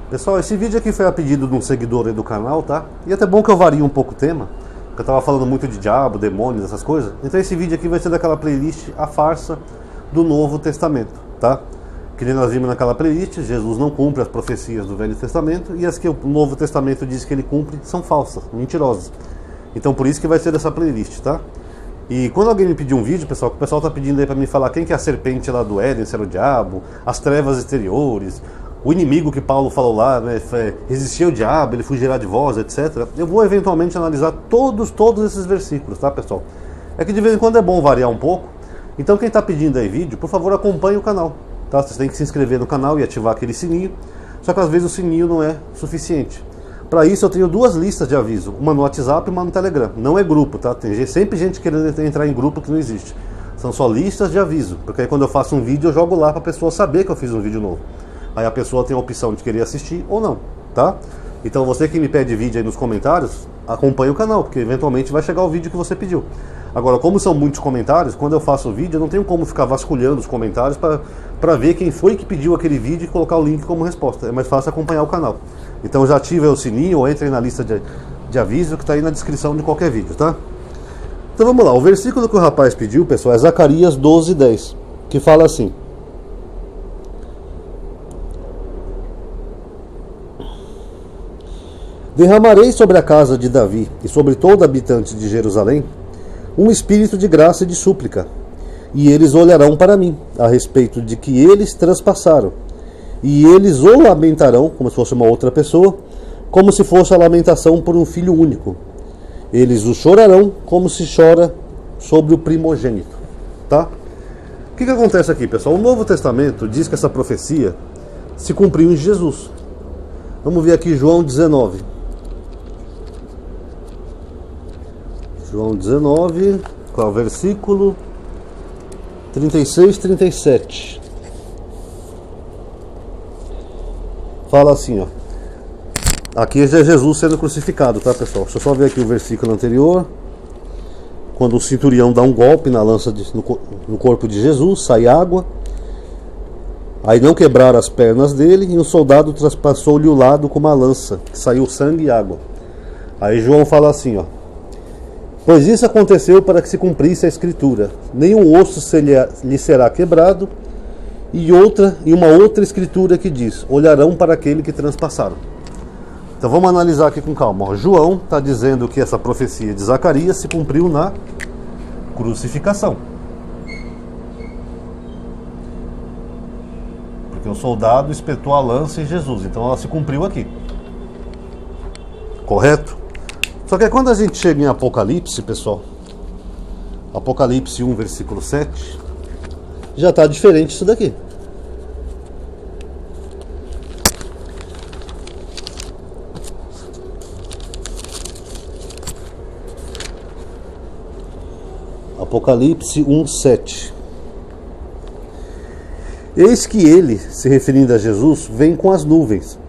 Pessoal, esse vídeo aqui foi a pedido de um seguidor aí do canal, tá? E é até bom que eu varie um pouco o tema, porque eu tava falando muito de diabo, demônios, essas coisas. Então esse vídeo aqui vai ser daquela playlist A Farsa do Novo Testamento, tá? Que nem nós vimos naquela playlist, Jesus não cumpre as profecias do Velho Testamento, e as que o Novo Testamento diz que ele cumpre são falsas, mentirosas. Então por isso que vai ser dessa playlist, tá? E quando alguém me pedir um vídeo, pessoal, que o pessoal tá pedindo aí pra me falar quem que é a serpente lá do Éden, se era o diabo, as trevas exteriores, o inimigo que Paulo falou lá, né, resistir ao diabo, ele fugirá de vós, etc. Eu vou eventualmente analisar todos esses versículos, tá, pessoal? É que de vez em quando é bom variar um pouco. Então quem tá pedindo aí vídeo, por favor, acompanhe o canal, tá? Vocês têm que se inscrever no canal e ativar aquele sininho. Só que às vezes o sininho não é suficiente. Para isso eu tenho duas listas de aviso, uma no WhatsApp e uma no Telegram. Não é grupo, tá? Tem sempre gente querendo entrar em grupo que não existe. São só listas de aviso, porque aí quando eu faço um vídeo eu jogo lá para a pessoa saber que eu fiz um vídeo novo. Aí a pessoa tem a opção de querer assistir ou não, tá? Então você que me pede vídeo aí nos comentários, acompanhe o canal, porque eventualmente vai chegar o vídeo que você pediu. Agora, como são muitos comentários, quando eu faço o vídeo eu não tenho como ficar vasculhando os comentários para ver quem foi que pediu aquele vídeo e colocar o link como resposta. É mais fácil acompanhar o canal. Então já ative o sininho ou entre na lista de aviso que está aí na descrição de qualquer vídeo, tá? Então vamos lá, o versículo que o rapaz pediu, pessoal, é Zacarias 12:10, que fala assim: derramarei sobre a casa de Davi e sobre todo habitante de Jerusalém um espírito de graça e de súplica, e eles olharão para mim a respeito de que eles transpassaram, e eles o lamentarão como se fosse uma outra pessoa, como se fosse a lamentação por um filho único. Eles o chorarão como se chora sobre o primogênito, tá? O que acontece aqui, pessoal? O Novo Testamento diz que essa profecia se cumpriu em Jesus. Vamos ver aqui João 19. João 19, qual é o versículo? 36, 37. Fala assim, ó. Aqui já é Jesus sendo crucificado, tá, pessoal? Deixa eu só ver aqui o versículo anterior. Quando o centurião dá um golpe na lança no corpo de Jesus, sai água. Aí não quebraram as pernas dele, e o soldado traspassou-lhe o lado com uma lança, saiu sangue e água. Aí João fala assim, ó: pois isso aconteceu para que se cumprisse a escritura: nenhum osso lhe será quebrado. E uma outra escritura que diz: olharão para aquele que transpassaram. Então vamos analisar aqui com calma. Ó, João está dizendo que essa profecia de Zacarias se cumpriu na crucificação, porque o soldado espetou a lança em Jesus. Então ela se cumpriu aqui, correto? Só que quando a gente chega em Apocalipse, pessoal, Apocalipse 1, versículo 7, já está diferente isso daqui. Apocalipse 1, 7. Eis que ele, se referindo a Jesus, vem com as nuvens,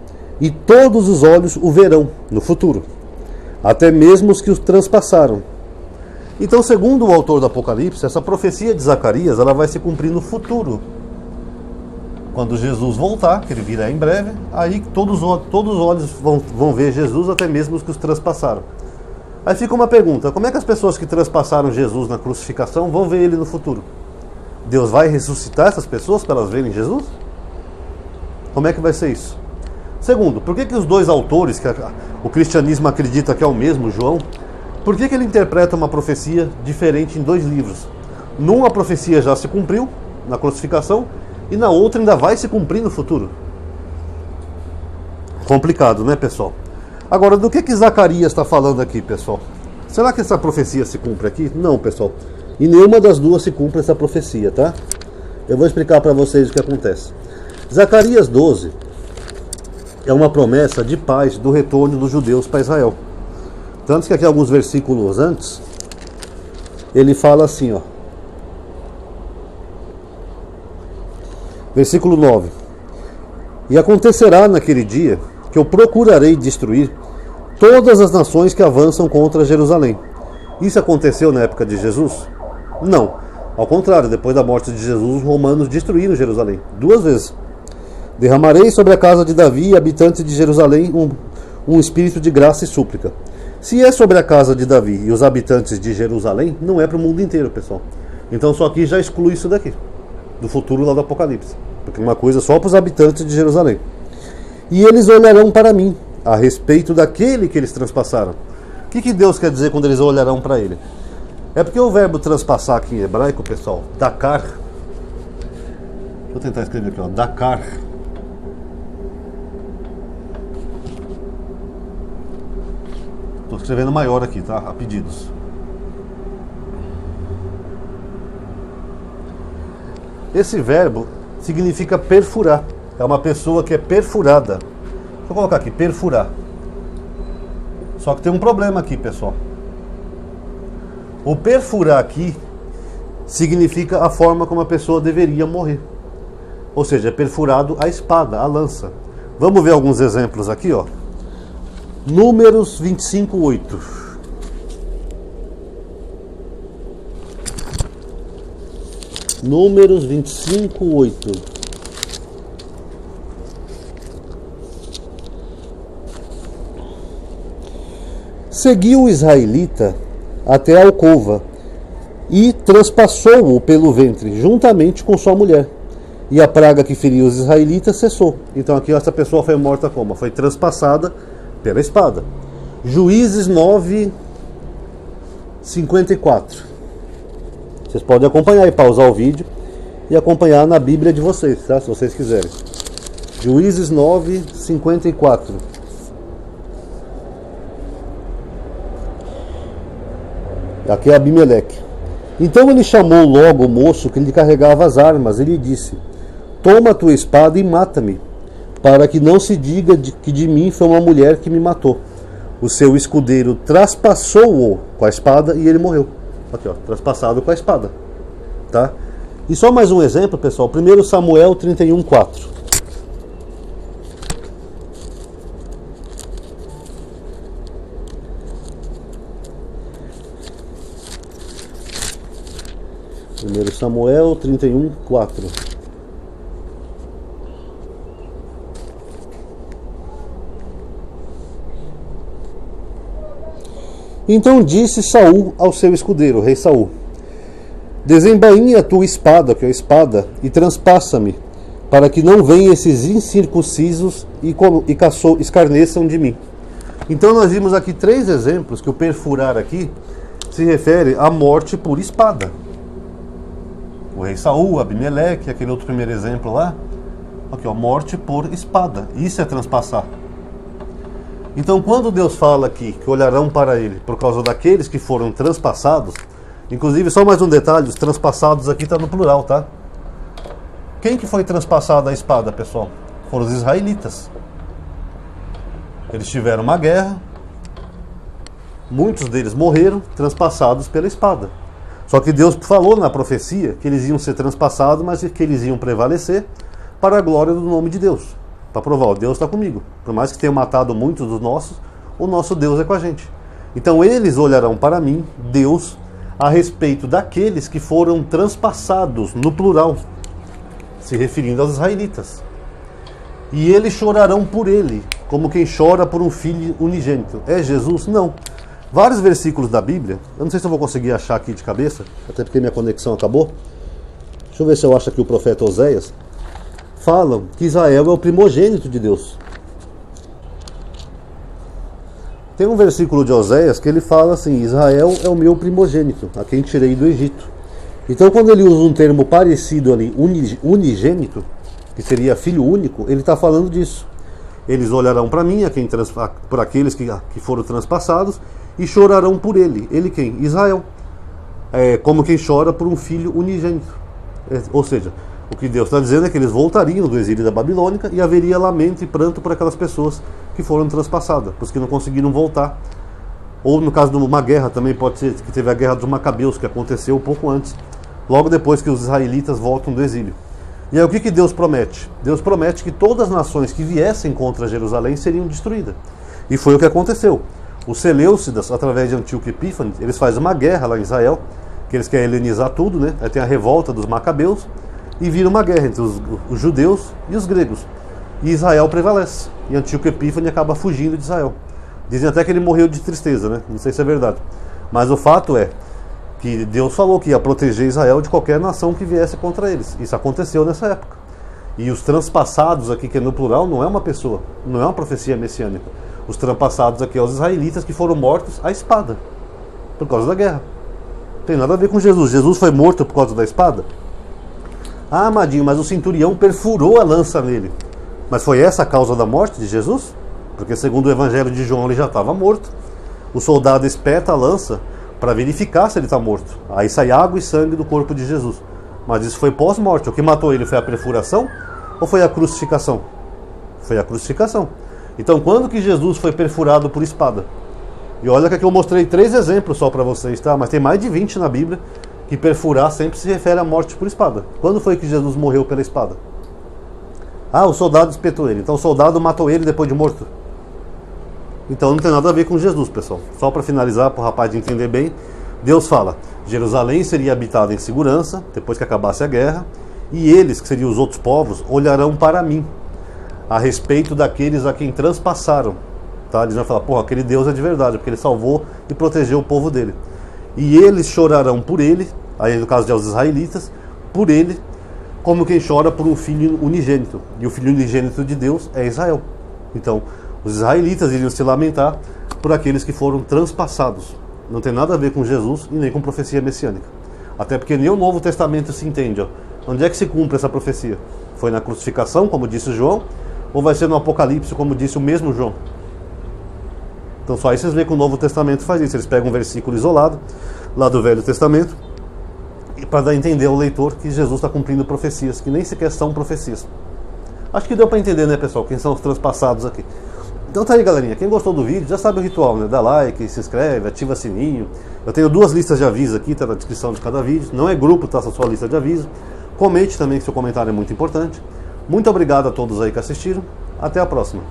e todos os olhos o verão no futuro, até mesmo os que os transpassaram. Então, segundo o autor do Apocalipse, essa profecia de Zacarias ela vai se cumprir no futuro. Quando Jesus voltar, que ele virá em breve, aí todos os olhos vão ver Jesus, até mesmo os que os transpassaram. Aí fica uma pergunta: como é que as pessoas que transpassaram Jesus na crucificação vão ver ele no futuro? Deus vai ressuscitar essas pessoas para elas verem Jesus? Como é que vai ser isso? Segundo, por que os dois autores, que o cristianismo acredita que é o mesmo, João, por que ele interpreta uma profecia diferente em dois livros? Numa a profecia já se cumpriu, na crucificação, e na outra ainda vai se cumprir no futuro. Complicado, né, pessoal? Agora, do que Zacarias está falando aqui, pessoal? Será que essa profecia se cumpre aqui? Não, pessoal. E nenhuma das duas se cumpre essa profecia, tá? Eu vou explicar para vocês o que acontece. Zacarias 12 é uma promessa de paz do retorno dos judeus para Israel. Tanto que aqui alguns versículos antes, ele fala assim, ó. Versículo 9. E acontecerá naquele dia que eu procurarei destruir todas as nações que avançam contra Jerusalém. Isso aconteceu na época de Jesus? Não. Ao contrário, depois da morte de Jesus, os romanos destruíram Jerusalém 2 vezes. Derramarei sobre a casa de Davi e habitantes de Jerusalém um espírito de graça e súplica. Se é sobre a casa de Davi e os habitantes de Jerusalém, não é para o mundo inteiro, pessoal. Então só aqui já exclui isso daqui, do futuro lá do Apocalipse. Porque uma coisa só para os habitantes de Jerusalém. E eles olharão para mim, a respeito daquele que eles transpassaram. O que Deus quer dizer quando eles olharão para ele? É porque o verbo transpassar aqui em hebraico, pessoal, dakar. Deixa eu tentar escrever aqui, ó, dakar. Estou escrevendo maior aqui, tá? A pedidos. Esse verbo significa perfurar. É uma pessoa que é perfurada. Deixa eu colocar aqui, perfurar. Só que tem um problema aqui, pessoal. O perfurar aqui significa a forma como a pessoa deveria morrer. Ou seja, é perfurado a espada, a lança. Vamos ver alguns exemplos aqui, ó. Números 25:8. Números 25:8. Seguiu o israelita até a alcova e transpassou-o pelo ventre, juntamente com sua mulher. E a praga que feriu os israelitas cessou. Então aqui essa pessoa foi morta como? Foi transpassada pela espada. Juízes 9:54. Vocês podem acompanhar e pausar o vídeo e acompanhar na Bíblia de vocês, tá? Se vocês quiserem. Juízes 9:54. Aqui é Abimeleque. Então ele chamou logo o moço que lhe carregava as armas e lhe disse: toma a tua espada e mata-me, para que não se diga que de mim foi uma mulher que me matou. O seu escudeiro traspassou-o com a espada e ele morreu. Aqui, ó, traspassado com a espada. Tá? E só mais um exemplo, pessoal. 1 Samuel 31:4. Primeiro Samuel 31:4. Então disse Saul ao seu escudeiro, rei Saul: desembainha a tua espada, que é a espada, e transpassa-me, para que não venham esses incircuncisos e escarneçam de mim. Então nós vimos aqui 3 exemplos que o perfurar aqui se refere à morte por espada. O rei Saul, Abimeleque, aquele outro primeiro exemplo lá, aqui, ó, morte por espada. Isso é transpassar. Então quando Deus fala aqui que olharão para ele por causa daqueles que foram transpassados, inclusive só mais um detalhe, os transpassados aqui está no plural, tá? Quem que foi transpassado a espada, pessoal? Foram os israelitas. Eles tiveram uma guerra, muitos deles morreram transpassados pela espada. Só que Deus falou na profecia que eles iam ser transpassados, mas que eles iam prevalecer para a glória do nome de Deus. Para provar, ó, Deus está comigo. Por mais que tenham matado muitos dos nossos, o nosso Deus é com a gente. Então eles olharão para mim, Deus, a respeito daqueles que foram transpassados, no plural, se referindo aos israelitas. E eles chorarão por ele, como quem chora por um filho unigênito. É Jesus? Não. Vários versículos da Bíblia, eu não sei se eu vou conseguir achar aqui de cabeça, até porque minha conexão acabou. Deixa eu ver se eu acho aqui o profeta Oséias. Falam que Israel é o primogênito de Deus. Tem um versículo de Oséias que ele fala assim: Israel é o meu primogênito, a quem tirei do Egito. Então quando ele usa um termo parecido ali, unigênito, que seria filho único, ele está falando disso. Eles olharão para mim, por aqueles que foram transpassados, e chorarão por ele. Ele quem? Israel. Como quem chora por um filho unigênito. Ou seja, o que Deus está dizendo é que eles voltariam do exílio da Babilônica e haveria lamento e pranto por aquelas pessoas que foram transpassadas, os que não conseguiram voltar. Ou no caso de uma guerra também pode ser que teve a guerra dos Macabeus, que aconteceu um pouco antes, logo depois que os israelitas voltam do exílio. E aí o que Deus promete? Deus promete que todas as nações que viessem contra Jerusalém seriam destruídas. E foi o que aconteceu. Os Seleucidas, através de Antíoco Epífanes, eles fazem uma guerra lá em Israel, que eles querem helenizar tudo, né? Aí tem a revolta dos Macabeus, e vira uma guerra entre os judeus e os gregos. e Israel prevalece. E Antíoco Epífane acaba fugindo de Israel. Dizem até que ele morreu de tristeza, né? Não sei se é verdade. Mas o fato é que Deus falou que ia proteger Israel de qualquer nação que viesse contra eles. Isso aconteceu nessa época. E os transpassados aqui, que é no plural, não é uma pessoa, não é uma profecia messiânica. Os transpassados aqui são os israelitas que foram mortos à espada, por causa da guerra. Não tem nada a ver com Jesus. Jesus foi morto por causa da espada? Ah, amadinho, mas o centurião perfurou a lança nele. Mas foi essa a causa da morte de Jesus? Porque segundo o evangelho de João ele já estava morto. O soldado espeta a lança para verificar se ele está morto. Aí sai água e sangue do corpo de Jesus. Mas isso foi pós-morte. O que matou ele foi a perfuração ou foi a crucificação? Foi a crucificação. Então quando que Jesus foi perfurado por espada? E olha que aqui eu mostrei 3 exemplos só para vocês, tá? Mas tem mais de 20 na Bíblia que perfurar sempre se refere à morte por espada. Quando foi que Jesus morreu pela espada? Ah, o soldado espetou ele. Então o soldado matou ele depois de morto. Então não tem nada a ver com Jesus, pessoal. Só para finalizar, para o rapaz entender bem, Deus fala: Jerusalém seria habitada em segurança, depois que acabasse a guerra, e eles, que seriam os outros povos, olharão para mim, a respeito daqueles a quem transpassaram. Tá? Eles vão falar: porra, aquele Deus é de verdade, porque ele salvou e protegeu o povo dele. E eles chorarão por ele, aí no caso de os israelitas, por ele, como quem chora por um filho unigênito. E o filho unigênito de Deus é Israel. Então, os israelitas iriam se lamentar por aqueles que foram transpassados. Não tem nada a ver com Jesus e nem com profecia messiânica. Até porque nem o Novo Testamento se entende. Ó. Onde é que se cumpre essa profecia? Foi na crucificação, como disse João, ou vai ser no Apocalipse, como disse o mesmo João? Então só aí vocês veem que o Novo Testamento faz isso. Eles pegam um versículo isolado, lá do Velho Testamento, para dar a entender ao leitor que Jesus está cumprindo profecias, que nem sequer são profecias. Acho que deu para entender, né, pessoal, quem são os transpassados aqui. Então tá aí, galerinha, quem gostou do vídeo já sabe o ritual, né? Dá like, se inscreve, ativa sininho. Eu tenho 2 listas de aviso aqui, tá na descrição de cada vídeo. Não é grupo, tá? Só sua lista de aviso. Comente também, que seu comentário é muito importante. Muito obrigado a todos aí que assistiram. Até a próxima.